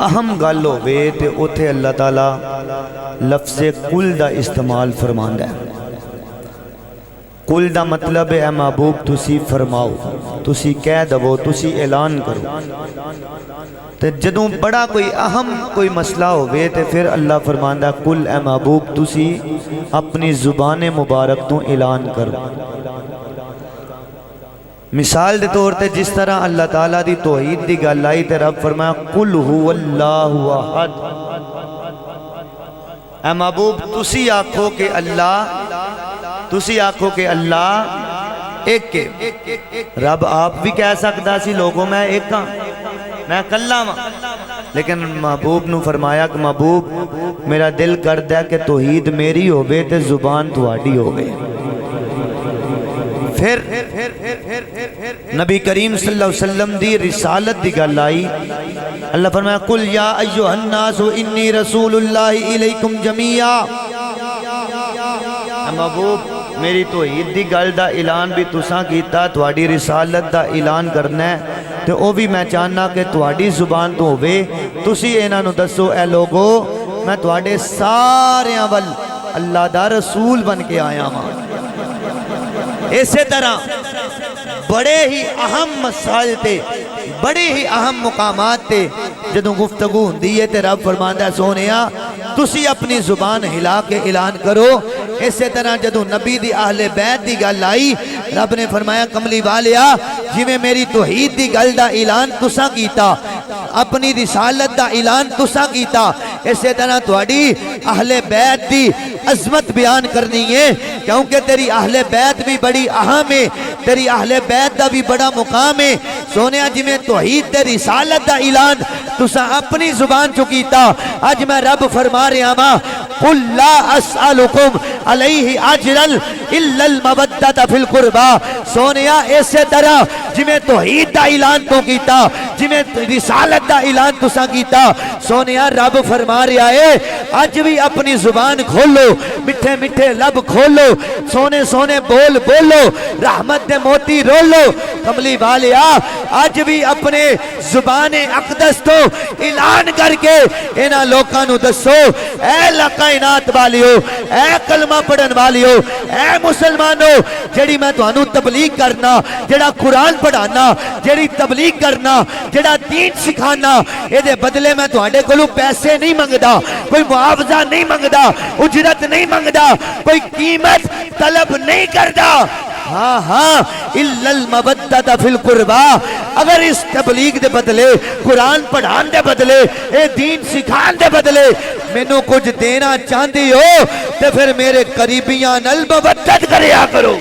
اہم گل ہوے تے اوتھے اللہ تعالی لفظ کل دا استعمال فرماندا ہے۔ کل دا مطلب ہے اے محبوب تسی فرماؤ، تسی کہہ دو، تسی اعلان کرو۔ تے جدوں بڑا کوئی اہم کوئی مسئلہ ہوئے تے پھر اللہ فرماندا کل اے محبوب تسی اپنی زبان مبارک تو اعلان کرو۔ مثال دے طور تے جس طرح اللہ تعالیٰ دی توحید دی گل آئی تے رب فرمایا قل هو اللہ احد، اے محبوب تسی آکھو کہ اللہ ایک ہے۔ رب آپ بھی کہہ سکتا سی لوگوں میں ایک ہاں، میں کلا ہاں، لیکن محبوب نو فرمایا کہ محبوب میرا دل کردا ہے کہ توحید میری ہوے تے زبان تہاڈی ہوے۔ پھر نبی کریم صلی اللہ علیہ وسلم دی رسالت دی گل آئی، اللہ فرمایا قل یا ایھا الناس انی رسول اللہ الیکم جمیعا۔ محبوب میری توحید دی گل دا اعلان بھی تساں کیتا، تہاڈی رسالت دا اعلان کرنا ہے تے او بھی میں چاہنا کہ تہاڈی زبان تو ہوے۔ تسی انہاں نو دسو اے لوگو میں تہاڈے ساریاں ول اللہ دا رسول بن کے آیا ہاں۔ اسی طرح بڑے ہی اہم مسائل تے بڑے ہی اہم مقامات تے جدوں گفتگو ہوندی ہے تے رب فرماندا ہے سونیا تسی اپنی زبان ہلا کے اعلان کرو۔ اسی طرح جدوں نبی دی اہل بیت دی گل آئی رب نے فرمایا کملی والیا جویں میری توحید دی گل دا اعلان تساں کیتا، اپنی رسالت دا اعلان تساں کیتا، اسی طرح تہاڈی اہل بیت دی عظمت بیان کرنی ہے، کیونکہ تیری اہل بیت بھی بڑی اہم ہے، تیری اہل بیت دا بھی بڑا مقام ہے۔ سونیا جویں توحید تے رسالت دا اعلان تساں اپنی زبان چوں کیتا، اج میں رب فرما رہا ہاں قل لا اسألکم علیہ اجرا الا المودۃ فی القربى۔ سونیا اسی طرح جویں توحید دا اعلان تو کیتا، جویں رسالت دا اعلان تساں کیتا، سونیا رب فرما رہا ہے اج بھی اپنی زبان کھولو، میٹھے میٹھے لب کھولو، سونے سونے بول بولو، رحمت دے موتی رولو۔ کملی والیا اج بھی اپنے زبان اقدس تو اعلان کر کے انہاں لوکاں نو دسو اے کائنات والیو، اے کلمہ پڑھن والیو، اے مسلمانو جڑی میں تانوں تبلیغ کرنا، جڑا قرآن پڑھانا، جڑی تبلیغ کرنا، جڑا دین سکھانا، اے دے بدلے میں تہاڈے کولوں پیسے نہیں منگدا، کوئی معاوضہ نہیں منگدا، اجرت نہیں منگدا، کوئی قیمت طلب نہیں کردا۔ ہاں ہاں الا المودۃ فی القربى، اگر اس تبلیغ دے بدلے، قرآن پڑھان دے بدلے، اے دین سکھان دے بدلے مینوں کچھ دینا چاہندی ہو تے پھر میرے قریبیاں نال مودت کریا کرو۔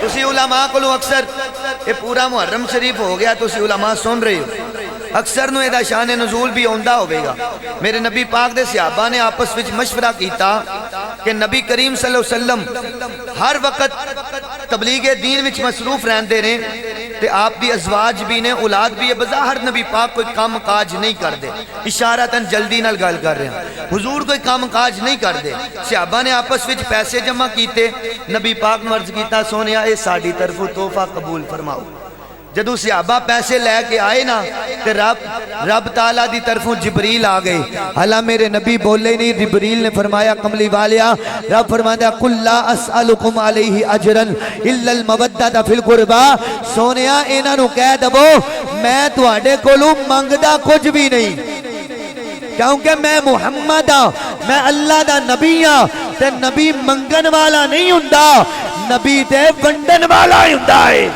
تسی علماء کولوں اکثر یہ پورا محرم شریف ہو گیا، تسی علماء سن رہے ہو، اکثر نو ایدہ شان نزول بھی ہوندہ ہوئے گا۔ میرے نبی پاک دے صحابہ نے آپس وچ مشورہ کیتا کہ نبی کریم صلی اللہ علیہ وسلم ہر وقت تبلیغ دین وچ مصروف رہندے نے تے آپ دی ازواج بھی نے، اولاد بھی ہے، بظاہر نبی پاک کوئی کام کاج نہیں کر دے، اشارتاً جلدی نال گل کر رہے ہیں، حضور کوئی کام کاج نہیں کر دے۔ صحابہ نے آپس وچ پیسے جمع کیتے، نبی پاک نے عرض کیتا سونیا اے ساڈی طرفوں تحفہ قبول فرماؤ۔ جدو صحابہ پیسے لے کے آئے نا تے رب تعالیٰ دی طرفوں جبریل آ گئے، حالہ میرے نبی بولے نہیں، جبریل نے فرمایا کملی والیا رب فرمایا قل لا اسألکم علیہ اجرا الا المودۃ فی القربى۔ سونیا انہاں نو کہہ دو میں تہاڈے کولوں منگدا کچھ بھی نہیں، کیونکہ میں محمد ہاں، میں اللہ دا نبی ہاں، تے نبی منگن والا نہیں ہوندا، نبی تے ونڈن والا ہی ہوندا ہے۔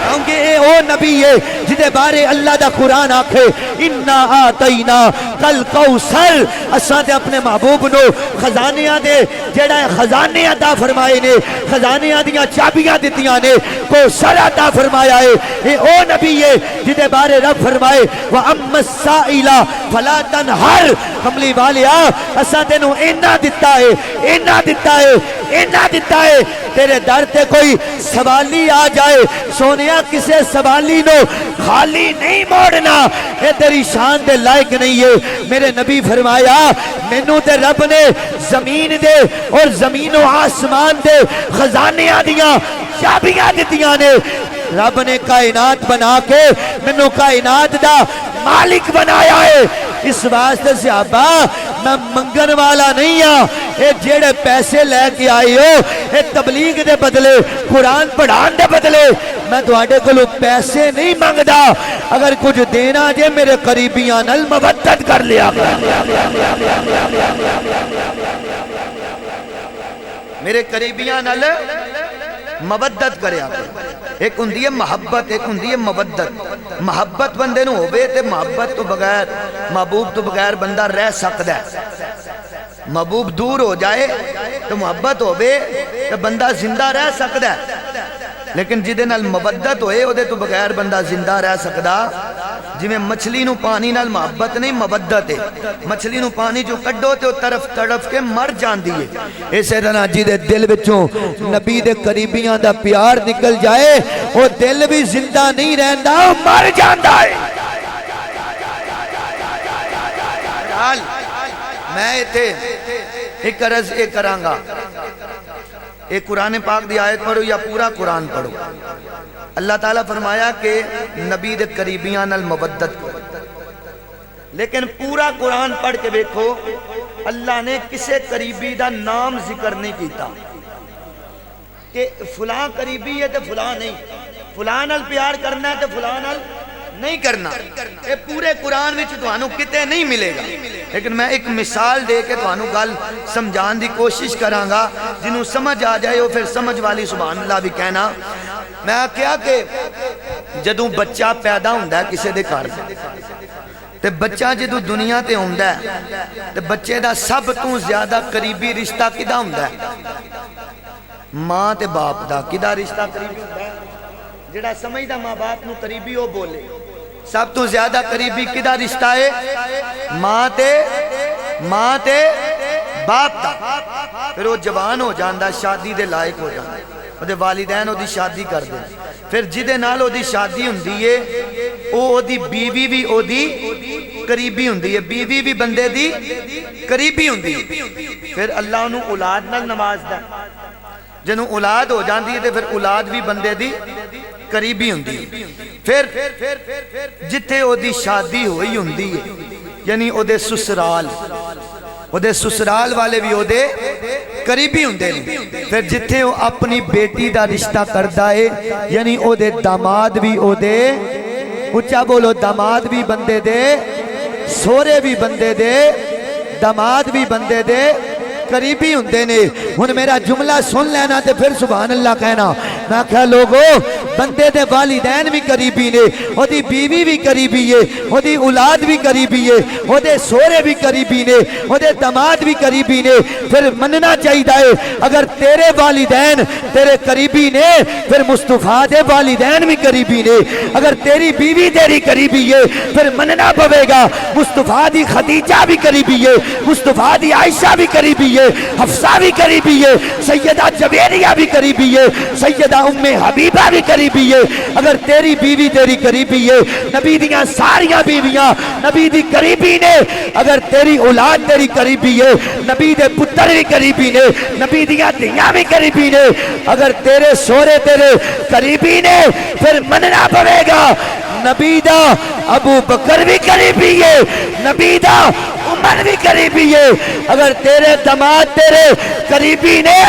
کیونکہ اے او نبی ہے جدے بارے اللہ دا قرآن آکھے اِنَّا آتَيْنَا کل کوثر، اساں تے اپنے محبوب نو خزانیاں دے جیڑا خزانے عطا فرمائے نے، خزانیاں دیاں چابیاں دتیاں نے، کوثر عطا فرمایا ہے۔ اے او نبی ہے جدے بارے رب فرمائے وَأَمَّا السَّائِلَ فَلَا تَنْهَرْ۔ کملی والیا اساں تینوں اینا دتا ہے، اینا دتا ہے، اینا دتا ہے، تیرے در تے کوئی سوالی آ جائے سونیا کسے سوالی نو خالی نہیں موڑنا، اے تیری شان دے لائق نہیں ہے۔ میرے نبی فرمایا مینوں تے رب نے زمین دے اور زمین و آسمان دے خزانیاں دیاں چابیاں دتیاں نے، رب نے کائنات بنا کے مینوں کائنات دا مالک بنایا ہے، اس واسطے صحابہ میں منگن والا نہیں ہاں، اے جیڑے پیسے لے کے آئے ہو اے تبلیغ دے بدلے قرآن پڑھان دے بدلے میں تواڈے کولوں پیسے نہیں منگدا، اگر کچھ دینا جے میرے قریبیاں نال مودت کر لیا میرے قریبیاں نال مودت کریا ایک ہوندی ہے محبت، ایک ہوندی ہے مودت۔ محبت بندے نو ہوے تے محبت تو بغیر محبوب تو بغیر بندہ رہ سکدا ہے، محبوب دور ہو جائے تو محبت ہوے تے بندہ زندہ رہ سکدا ہے، لیکن جدے نال مودت ہوئے او دے تو بغیر بندہ زندہ رہ سکدا۔ جویں مچھلی نو پانی نال محبت نہیں مودت ہے، مچھلی نو پانی جو کڈو تے او طرف تڑف کے مر جاندی ہے، اسی طرح جدے دل وچوں نبی دے قریبیاں دا پیار نکل جائے او دل بھی زندہ نہیں رہندا، او مر جاندا ہے۔ میں ایتھے ایک عرض ایک کرانگا، ایک قرآن پاک دی آیت پڑھو یا پورا قرآن پڑھو۔ اللہ تعالیٰ فرمایا کہ نبی دے قریبیاں نال مودت کرو، لیکن پورا قرآن پڑھ کے دیکھو اللہ نے کسے قریبی دا نام ذکر نہیں کیتا کہ فلاں قریبی ہے تو فلاں نہیں، فلاں نال پیار کرنا ہے تو فلاں نال نہیں کرنا، یہ پورے قرآن وچ تانوں کتے نہیں ملے گا، لیکن میں ایک مثال دے کے تانوں گل سمجھان دی کوشش کرانگا، جنہوں سمجھ آ جائے وہ پھر سمجھ والی سبحان اللہ بھی کہنا۔ میں کیا کہ جدوں بچہ پیدا ہوندا ہے کسے دے گھر تے بچہ جدوں دنیا تے ہوندا ہے تے بچے دا سب تو زیادہ قریبی رشتہ کدا ہوندا ہے؟ ماں تے باپ دا۔ کدا رشتہ قریبی ہوندا ہے؟ جڑا سمجھدا ماں باپ نو قریبی ہو بولے۔ سب تو زیادہ قریبی کدا رشتہ ہے؟ ماں تے باپ دا۔ پھر وہ جوان ہو جاندا، شادی دے لائق ہو جاندا، وہ دے والدین وہ دی شادی کر دیں، پھر جدے نال وہ دی شادی ہوندی ہے وہ دی بیوی بھی وہ دی قریبی ہوندی ہے، بیوی بھی بندے دی قریبی ہوندی ہے، پھر اللہ انہوں اولاد نال نوازدا ہے، جنہوں اولاد ہو جاندی ہے پھر اولاد بھی بندے دی قریبی ہوندی ہے، پھر جتھے وہ دی شادی ہوئی ہوندی ہے یعنی وہ دے سسرال والے بھی وہ دے قریبی ہوندے ہیں، پھر جتھے وہ اپنی بیٹی دا رشتہ کردا ہے یعنی وہ دے داماد بھی وہ دے، اچھا بولو، داماد بھی بندے دے، سورے بھی بندے دے، داماد بھی بندے دے قریبی ہوندے نے۔ ہن میرا جملہ سن لینا تے پھر سبحان اللہ کہنا۔ میں کہا لوگو بندے دے والدین بھی قریبی نے، وہ دی بیوی بھی قریبی ہے، وہ دی اولاد بھی قریبی ہے، وہ دے سورے بھی قریبی نے، وہ دے داماد بھی قریبی نے۔ پھر مننا چاہیے ہے اگر تیرے والدین تیرے قریبی نے پھر مصطفیٰ دے والدین بھی قریبی نے، اگر تیری بیوی تیری قریبی ہے پھر مننا پوے گا مصطفیٰ دی خدیجہ بھی قریبی ہے، مصطفیٰ دی عائشہ بھی قریبی ہے، حفصہ بھی قریبی ہے، سیدہ جویریہ بھی قریبی ہے، سیدہ ام حبیبہ بھی قریبی ہے۔ اگر تیری بیوی تیری قریبی ہے، نبی دیاں ساریاں بیویاں نبی دی قریبی نے، اگر تیری اولاد تیری قریبی ہے نبی دے پتر بھی قریبی نے، نبی دیاں دیاں بھی قریبی نے، اگر تیرے سورے تیرے قریبی نے پھر مننا پڑے گا نبی دا ابو بکر بھی قریبی ہے، نبی دا عمر بھی قریبی ہے، اگر تیرے داماد تیرے قریبی نے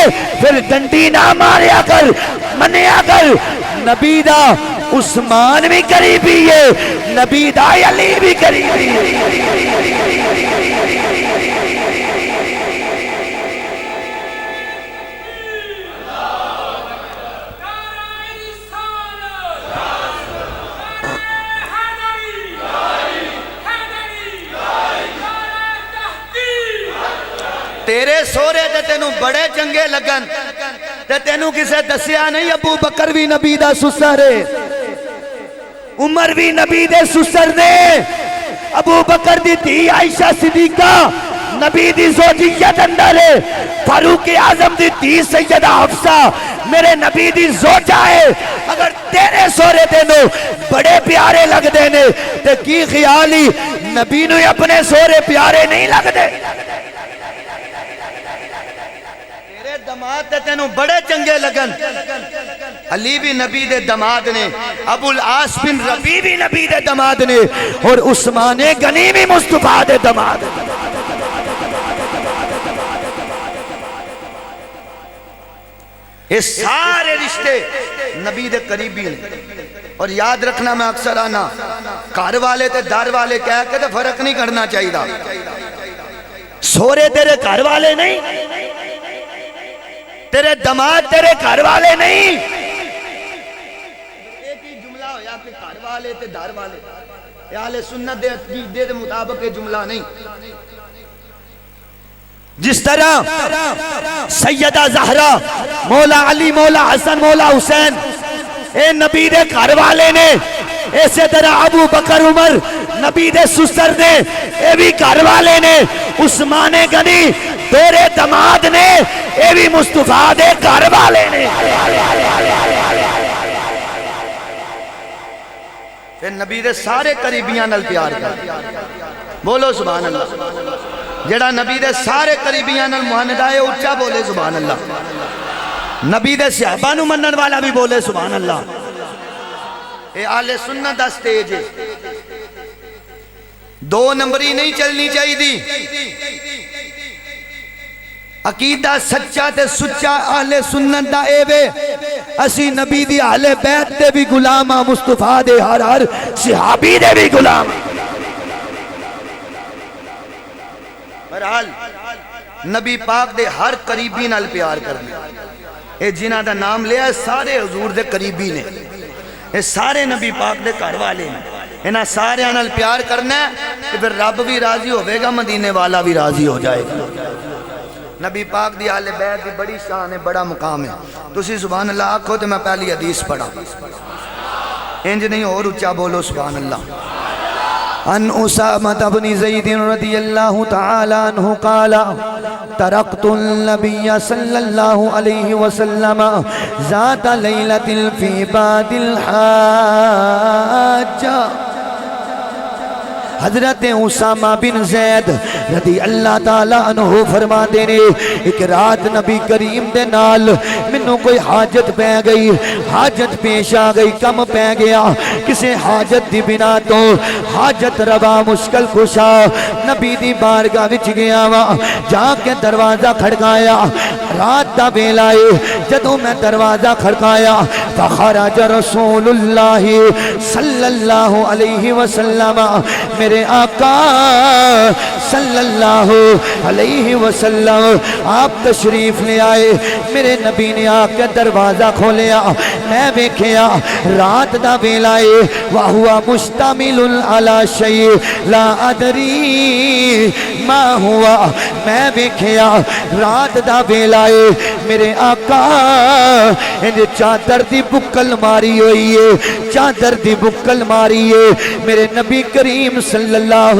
پھر ڈنڈی نہ ماریا کر، منیا کر، نبی دا عثمان بھی قریبی ہے، نبی دا علی بھی قریبی ہے۔ تیرے سورے تے تینوں بڑے چنگے لگن تے تینوں کسے دسیا نہیں ابو بکر بھی نبی دا سسر ہے، عمر بھی نبی دے سسر نے، ابو بکر دی تھی عائشہ صدیقہ نبی دی زوجیت اندر ہے، فاروق اعظم دی تھی سیدہ حفصہ میرے نبی دی زوجہ ہے۔ اگر تیرے سورے تینوں بڑے پیارے لگ دینے تے کی خیالی نبی نو اپنے سورے پیارے نہیں لگ دے؟ داماد تے تینوں بڑے چنگے لگن علی بھی نبی دے دماد نے، ابو العاص بن ربیع بھی نبی دے دماد نے، اور عثمان غنی بھی مصطفیٰ دے دماد نے۔ یہ سارے رشتے نبی دے قریبی نے۔ اور یاد رکھنا، میں اکثر آنا گھر والے تے در والے کہہ کے تے فرق نہیں کرنا چاہیے۔ سورے تیرے گھر والے نہیں، تیرے دماد تیرے گھر والے نہیں۔ ایک ہی جملہ ہویا کہ گھر والے تے در والے، اہل سنت دے عقیدے دے مطابق یہ جملہ نہیں۔ جس طرح سیدہ زہرا، مولا علی، مولا حسن، مولا حسین اے نبی دے گھر والے نے، اسی طرح ابو بکر عمر نبی دے سسر نے، اے بھی گھر والے نے۔ عثمان غنی تیرے دماد نے، اے بھی مصطفیٰ دے گھر والے نے۔ پھر نبی دے سارے قریبیاں نال پیار کر، بولو سبحان اللہ۔ جڑا نبی دے سارے قریبیاں نال معاہدہ ہے، اچھا بولے سبحان اللہ۔ نبی دے صحابہ نو منن والا بھی بولے سبحان اللہ۔ اے اہل سنت دا سٹیج ہے، دو نمبری نہیں چلنی چاہیے دی۔ عقیدہ سچا تے سچا اہل سنت دا اے وے، اسی نبی دی اہل بیت دے بھی غلام ہاں، مصطفیٰ دے ہر ہر صحابی دے بھی غلام۔ برحال نبی پاک دے ہر قریبی نال پیار کرنا۔ اے جنہ دا نام لیا سارے حضور دے قریبی نے، اے سارے نبی پاک دے گھر والے نے۔ انہاں سارے نال پیار کرنا ہے کہ پھر رب بھی راضی ہوئے گا، مدینے والا بھی راضی ہو جائے گا۔ نبی پاک دی اہل بیت دی بڑی شان ہے، بڑا مقام ہے۔ تسی سبحان اللہ آکھو تو میں پہلی حدیث پڑھا، انج نہیں اور اچھا بولو سبحان اللہ۔ ان اسامہ بن زید رضی اللہ تعالی عنہ قال ترکت النبی صلی اللہ علیہ وسلم ذات لیلۃ فی بعد الحاجہ۔ حضرت اسامہ بن زید رضی اللہ تعالیٰ عنہ فرما دینے، ایک رات نبی کریم دے نال منوں کوئی حاجت پہ گئی، حاجت پیش آ گئی، کم پہ گیا، کسے حاجت دی بنا تو حاجت روا مشکل کشا نبی دی بارگاہ وچ گیا وا، جا کے دروازہ کھڑکایا، رات دا ویلا اے، جدوں میں دروازہ کھڑکایا فخرج رسول اللہ صلی اللہ علیہ وسلم، میرے آقا صلی اللہ علیہ وسلم آپ تشریف لے آئے۔ میرے نبی نے آ کے دروازہ کھولیا، میں دیکھیا رات دا ویلا اے، وہوا مشتمل علی شیء لا ادری ما ہوا، میں دیکھیا رات دا ویلا اے، میرے آقا انہیں چادر دی بکل ماری ہوئی ہے، چادر دی بکل ماری ہے، میرے نبی کریم صلی اللہ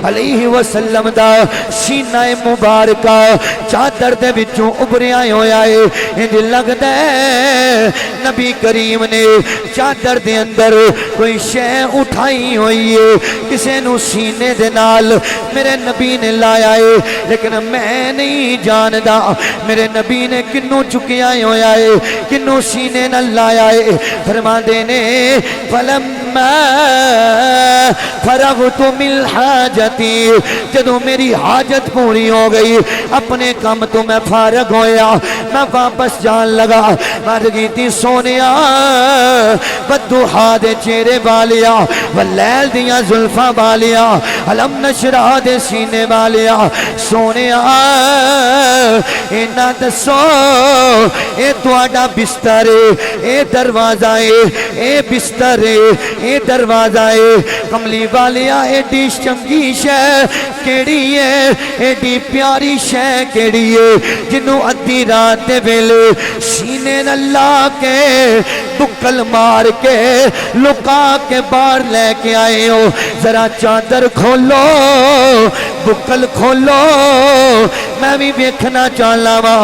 علیہ وسلم دا سینہ مبارکہ چادر دے وچوں ابھریا ہویا ہے، انہیں لگدا ہے نبی کریم نے چادر دے اندر کوئی شے اٹھائی ہوئی ہے، کسے نو سینے دے نال میرے نبی نے لایا ہے، لیکن میں نہیں جاندا میرے نبی نے کنوں چکیا ہویا ہے، کنوں سینے نال لایا ہے۔ فرما دینے فلما فرغت من حاجتی، جدوں میری حاجت پوری ہو گئی، اپنے کام تو میں فارغ ہویا، میں واپس جان لگا، مر گئی تھی سونیا بدوحا دے چہرے والیا، واللیل دیاں زلفاں والیا، علم نشرح دے سینے والیا، سونیا اینا دسو اے تواڈا بستر ہے، اے دروازہ ہے، اے بستر ہے، اے دروازہ ہے، کملی والیا ایڈی چنگی شے کیڑی ہے، ایڈی پیاری شے کیڑی ہے، جنوں ادھی رات دے ویلے سینے نال لا کے بکل مار کے لکا کے باہر لے کے آئے ہو، ذرا چادر کھولو، بکل کھولو، میں بھی ویکھنا چاہلا وا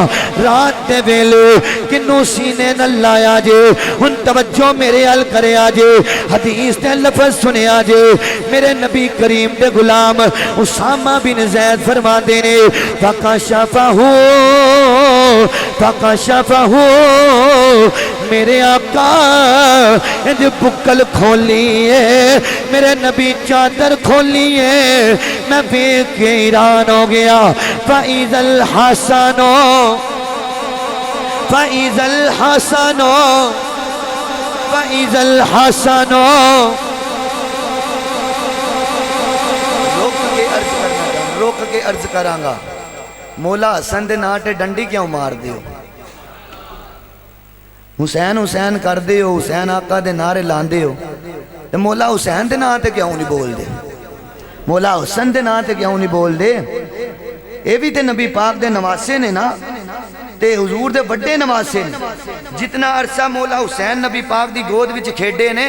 رات دے ویلے کنوں سینے نال لایا جے۔ ہن توجہ میرے ال کریا جے، حدیث دے لفظ سنیا جے، میرے نبی کریم دے غلام اسامہ بن زید فرما دینے فکشفہ میرے آقا انج بکل کھولی ہے میرے نبی چادر کھولی ہے میں دیکھ کے حیران ہو گیا فَإِذَا الْحَسَنُ فَإِذَا الْحَسَنُ فَإِذَا الْحَسَنُ روک کے عرض کرانگا مولا حسن دے ناں تے ڈنڈی کیوں مار دیو حسین حسین کر دیو حسین آقا دے نعرے لان دیو تے مولا حسین دے ناں تے کیوں نہیں بول دے مولا حسن دے ناں تے کیوں نہیں بول دے اے بھی تے نبی پاک دے نواسے نے نا تے حضور دے بڑے نواسے نے جتنا عرصہ مولا حسین نبی پاک دی گود وچ کھیڈے نے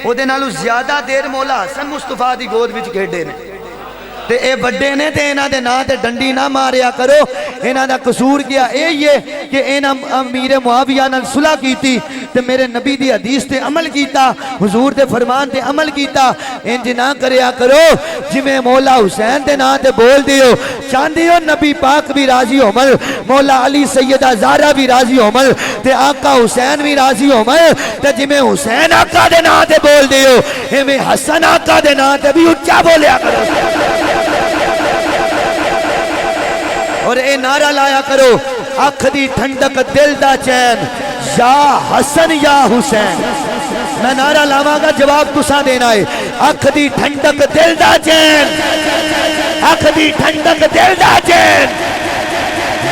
او دے نالو زیادہ دیر مولا حسن مصطفیٰ دی گود وچ کھیڈے نے تے اے بڑے نے تے انہاں دے ناں تے ڈنڈی نہ ماریا کرو انہاں دا قصور کیا اے یہ کہ انہاں امیر معاویہ نال صلح کیتی تے میرے نبی دی حدیث تے عمل کیتا حضور دے فرمان تے عمل کیتا انج نہ کریا کرو جویں مولا حسین دے ناں تے بول دیو چاندی ہو نبی پاک بھی راضی ہو مل مولا علی سیدہ زہرا بھی راضی ہو مل تے آقا حسین بھی راضی ہو مل تے جویں حسین آقا دے ناں تے بول دیو ایویں حسن آقا دے ناں تے بھی اچا بولیا کرو اور اے نعرہ لایا کرو اکھ دی ٹھنڈک دل دا چین یا حسن یا حسین میں نعرہ لاواں گا جواب تساں دینا ہے اکھ دی ٹھنڈک دل دا چین اکھ دی ٹھنڈک دل دا چین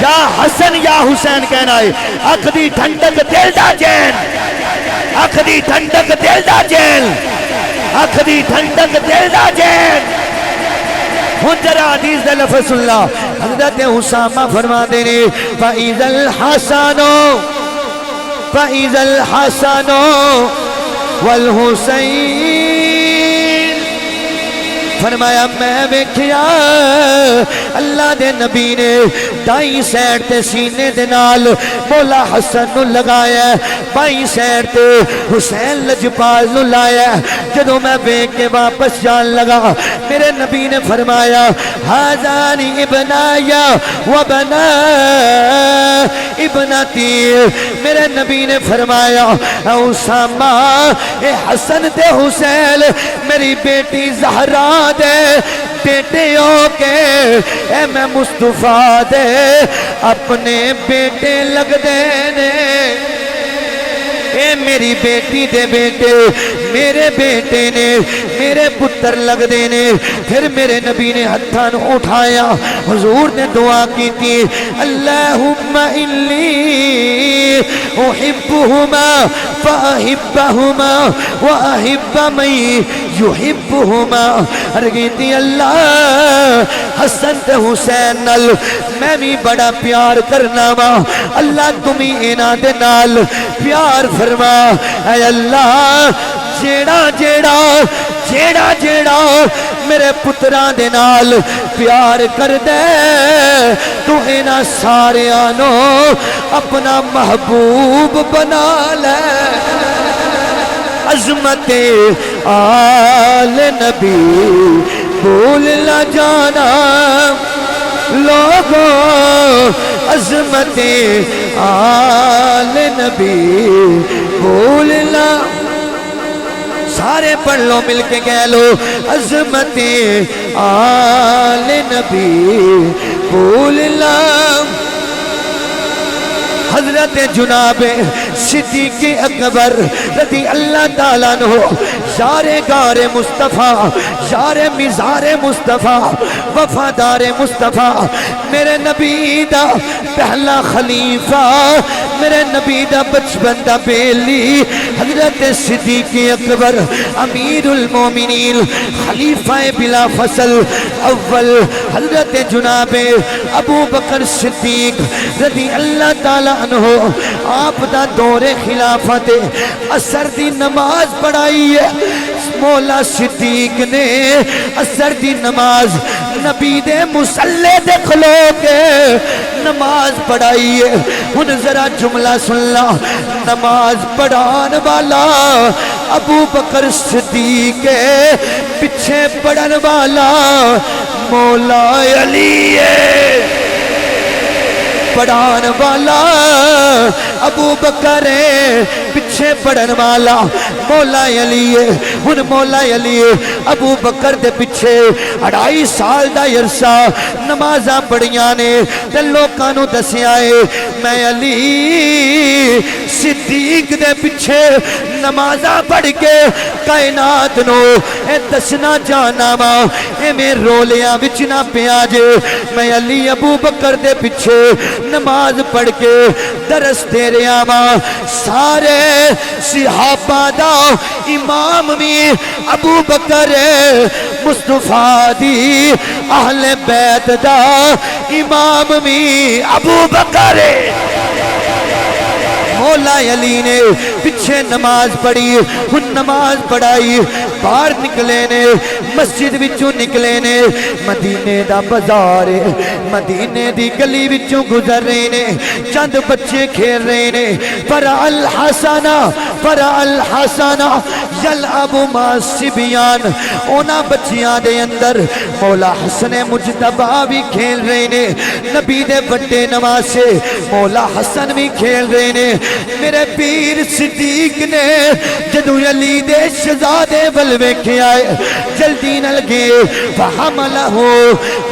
یا حسن یا حسین کہنا ہے اکھ دی ٹھنڈک دل دا چین اکھ دی ٹھنڈک دل دا چین اکھ دی ٹھنڈک دل دا چین ہنجرہ حدیث دے لفظ اللہ حضرت حسامہ فرما دینے فَإِذَا الْحَسَنُ فَإِذَا الْحَسَنُ وَالْحُسَيْنِ فرمایا میں ویکھیا اللہ دے نبی نے دائیں سیڈ تے سینے دے نال مولا حسن نو لگایا بائیں سیڈ تے حسین لجپال نو لایا جدوں میں ویکھ کے واپس جان لگا میرے نبی نے فرمایا ہذان ابنایا وبنا ابنتی میرے نبی نے فرمایا اسامہ اے حسن تے حسین میری بیٹی زہرا دے بیٹے ہو کے اے میں مصطفیٰ دے اپنے بیٹے لگ دینے اے میری بیٹی دے بیٹے میرے بیٹے نے میرے پتر لگ دینے پھر میرے نبی نے ہتھاں اٹھایا حضور نے دعا کی تھی اللہم انی احبہما فاحبہما واحب من یحبہما ارگیتی اللہ حسن تے حسین نال میں بھی بڑا پیار کرنا وا اللہ تمہیں انہاں دے نال پیار فرما اے اللہ جیڑا جیڑا جیڑا جیڑا میرے پتراں دے نال پیار کر دے تو انہاں سارے آنو اپنا محبوب بنا لے عظمت آل نبی بھول نہ جانا لوگوں عظمت آل نبی بھول نہ سارے پڑھ لو مل کے کہہ لو عظمت آل نبی بھول نہ حضرت جناب صدیق اکبر رضی اللہ تعالیٰ عنہ یار غار مصطفیٰ یار مزار مصطفیٰ وفادار مصطفیٰ میرے نبی دا پہلا خلیفہ میرے نبی دا بچپن دا بیلی حضرت صدیق اکبر امیر المومنین خلیفہ بلا فصل اول حضرت جناب ابو بکر صدیق رضی اللہ تعالیٰ عنہ آپ دا دور خلافت اثر دی نماز پڑھائی ہے مولا صدیق نے اثر دی نماز نبی دے مصلی دے کھلو کے نماز پڑھائی ہے ان ذرا جملہ سن لا نماز پڑھان والا ابو بکر صدیق پیچھے پڑھن والا مولا علی ہے پڑھان والا ابو بکر ہے، پچھے پڑھن والا مولا علی ہے۔ ہن مولا علی ابو بکر دے پچھے 2.5 سال دا عرصہ نمازاں پڑھیاں نے تے لوکاں نوں دسیا ہے میں علی صدیق دے پچھے نمازاں پڑھ کے کائنات نو اے دسنا جانا وا اے میں رولیاں وچ نہ پیا جے میں علی ابو بکر دے پچھے نماز پڑھ کے درس دے رہا وا۔ سارے صحابہ دا امام بھی ابو بکر مصطفیٰ دی اہل بیت دا امام بھی ابو بکر۔ مولا علی نے پچھے نماز پڑھی، ہن نماز پڑھائی، باہر نکلے نے مسجد وچوں نکلے نے مدینے دا بازار مدینے دی گلی وچوں گزر رہے نے چند بچے کھیل رہے نے فرع الحسن یلعب مع الصبیان اونا بچیاں دے اندر مولا حسن مجتبی بھی کھیل رہے نے نبی دے بڑے نواسے مولا حسن بھی کھیل رہے نے۔ میرے پیر صدیق نے جدو علی دے شہزادے ول ویکھے آئے جلدی نل گئے فحملہ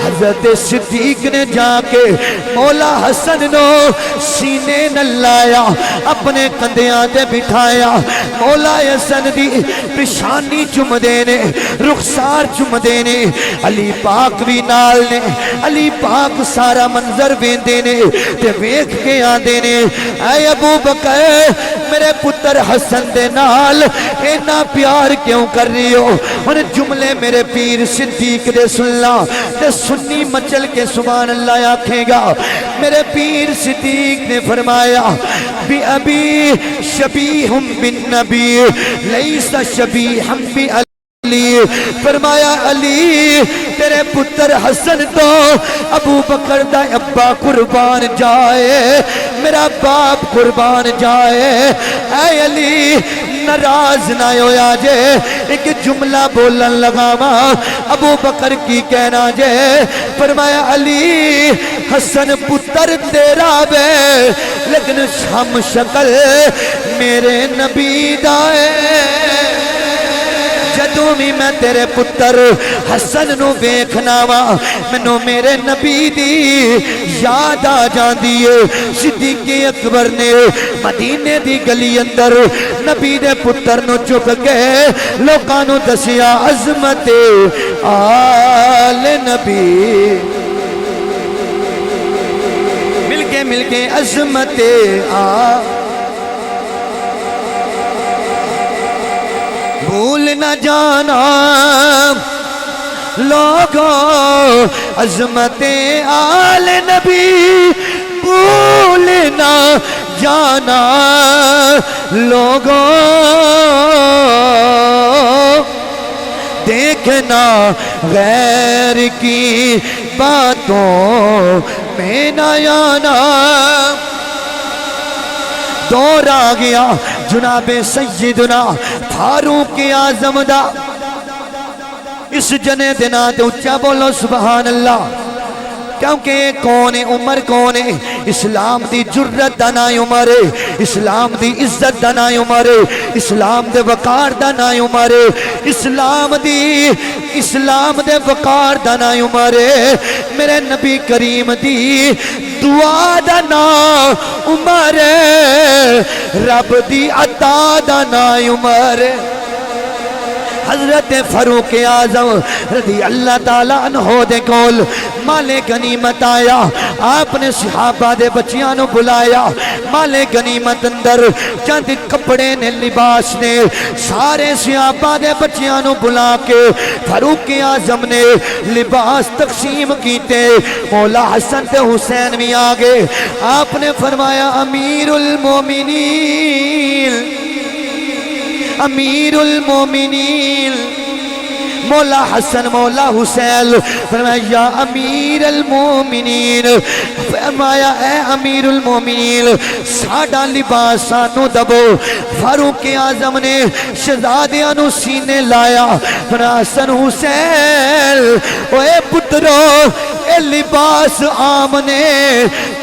حضرت صدیق نے جا کے مولا حسن نو سینے نل لایا اپنے کندیاں دے بٹھایا مولا حسن دی پیشانی چم دینے رخسار چم دینے علی پاک بھی نال نے علی پاک سارا منظر ویندے نے تے ویکھ کے آندے نے اے ابو بکر میرے پتر حسن دے نال اینا پیار کیوں کر رہی ہو؟ ان جملے میرے پیر صدیق دے سننا تے سنی مچل کے سبحان اللہ آکھے گا۔ میرے پیر صدیق نے فرمایا بی ابی شبیہم بالنبی لیس شبیہم بی علی، فرمایا علی تیرے پتر حسن تو ابو بکر دا ابا قربان جائے میرا باپ قربان جائے۔ اے علی ناراض نہ ہویا جے ایک جملہ بولن لگا ماں ابو بکر کی کہنا جے فرمایا علی حسن پتر تیرا بے لیکن ہم شکل میرے نبی دائے۔ جدوں بھی میں تیرے پتر حسن نو ویکھنا وا مینوں میرے نبی دی یاد آ جاندی ہے۔ صدیق اکبر نے مدینے دی گلی اندر نبی دے پتر نو چک کے لوکاں نو دسیا عظمت آل نبی مل کے عظمت بھول نہ جانا لوگوں عظمت آل نبی بھول نہ جانا لوگوں دیکھنا غیر کی باتوں میں نہ آنا۔ دور آ گیا جناب سیدنا فاروق اعظم دا اس جنے دینا تے اچھا بولو سبحان اللہ کیونکہ کون ہے عمر کون ہے اسلام دی جرت دا نا عمر ہے اسلام دی عزت دا نا عمر ہے اسلام دے وقار دا نا عمر ہے اسلام دے وقار دا نا عمر ہے میرے نبی کریم دی دعا دا نا عمر ہے رب دی عطا دا نا عمر ہے۔ حضرت فاروق اعظم رضی اللہ تعالیٰ عنہ دے کول مال غنیمت آیا آپ نے صحابہ دے بچیاں نو بلایا مال غنیمت اندر چند کپڑے نے لباس نے سارے صحابہ دے بچیاں نو بلا کے فاروق اعظم نے لباس تقسیم کیتے مولا حسن تے حسین بھی آگے آپ نے فرمایا امیر المومنین مولا حسن مولا حسین فرمایا یا امیر المومنین فرمایا اے امیر المومنین ساڑا لباس سانو دبو فاروق اعظم نے شہزادیاں نو سینے لایا فرمایا حسن حسین اے پترو اے لباس عام نے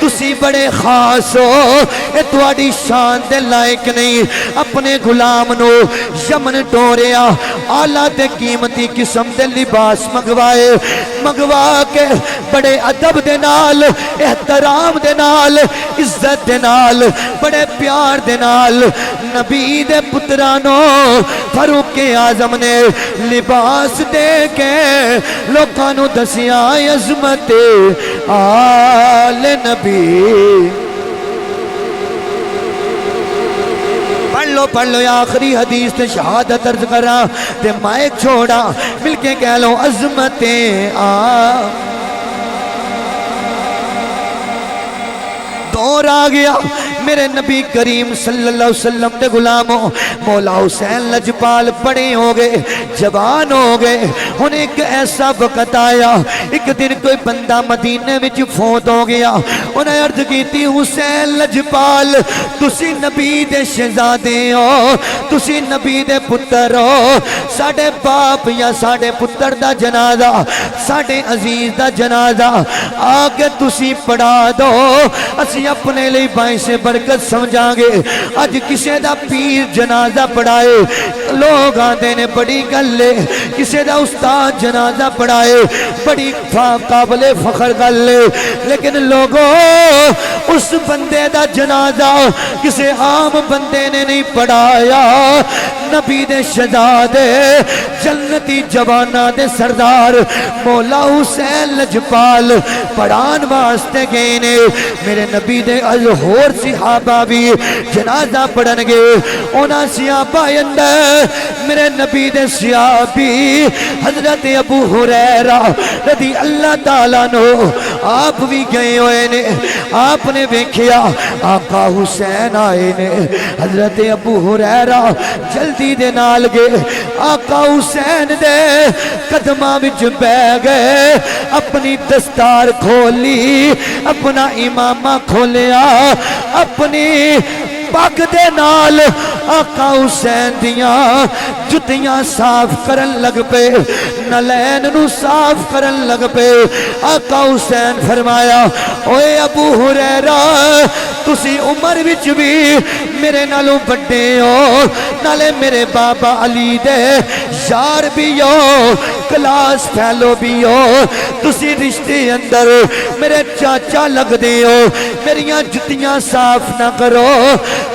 تسی بڑے خاص ہو اے تواڈی شان دے لائق نہیں اپنے غلام نو یمن ٹوریا آلہ تے قیمتی قسم دے لباس منگوائے منگوا کے بڑے ادب دے نال احترام دے نال عزت دے نال بڑے پیار دے نال نبی دے پترانو فاروق اعظم نے لباس دے کے لوکاں نو دسیا عظمت آل نبی پڑھ لو یا آخری حدیث تے شہادت عرض کرا تے مائک چھوڑا مل کے کہہ لو عظمت دور آ گیا میرے نبی کریم صلی اللہ علیہ وسلم دے غلاموں مولا حسین لجپال بڑے ہو گئے جوان ہو گئے ہن ایک ایسا وقت آیا ایک دن کوئی بندہ مدینے وچ فوت ہو گیا انہیں عرض کی تھی حسین لجپال تسی نبی دے شہزادے ہو تسی نبی دے پتر ہو ساڑھے باپ یا ساڑھے پتر دا جنازہ ساڑھے عزیز دا جنازہ آگے تسی پڑھا دو اسی اپنے لئے باعث برکت سمجھا گے آج کسے دا پیر جنازہ پڑھائے لوگ آندے نے بڑی گلے کسے دا استاد جنازہ پڑھائے بڑی قابل فخر گلے لیکن لوگوں اس بندے دا جنازہ کسے عام بندے نے نہیں پڑھایا نبی دے شہزادے جنتی جوانہ دے سردار مولا حسین لجپال پڑھان واسطے گئے نے میرے نبی دے ہور صحابہ بھی جنازہ پڑھن گے اونا صحابہ اندر میرے نبی دے صحابی حضرت ابو ہریرہ رضی اللہ تعالیٰ نو آپ بھی گئے ہوئے نے آپ نے دیکھیا آقا حسین آئے نے حضرت ابو ہریرہ جلدی دے نال گئے آقا حسین دے قدمہ وچ بہ گئے اپنی دستار کھولی اپنا امامہ کھولیا اپنی پاک دے نال آقا حسین دیاں جتیاں صاف کرن لگ پے نلین نو صاف کرن لگ پے آقا حسین فرمایا اوے ابو ہریرہ تسی عمر وچ بھی میرے نالوں بڑے ہو نالے میرے بابا علی دے یار بھی ہو کلاس پھیلو بھی ہو تسی رشتے اندر میرے چاچا لگ دے ہو میریاں جتیاں صاف نہ کرو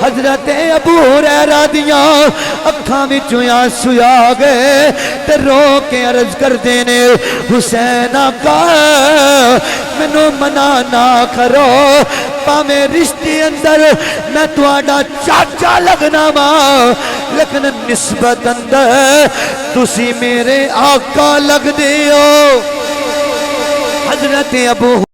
حضرت ابو ہریرہ دیاں اکھاں وچوں آنسو آ گئے تے رو کے عرض کر دینے حسین آقا مینوں منع نہ کرو پاویں رشتے اندر میں تہاڈا چاچا لگنا وا لیکن نسبت اندر تسی میرے آقا لگ دے ہو حضرت ابو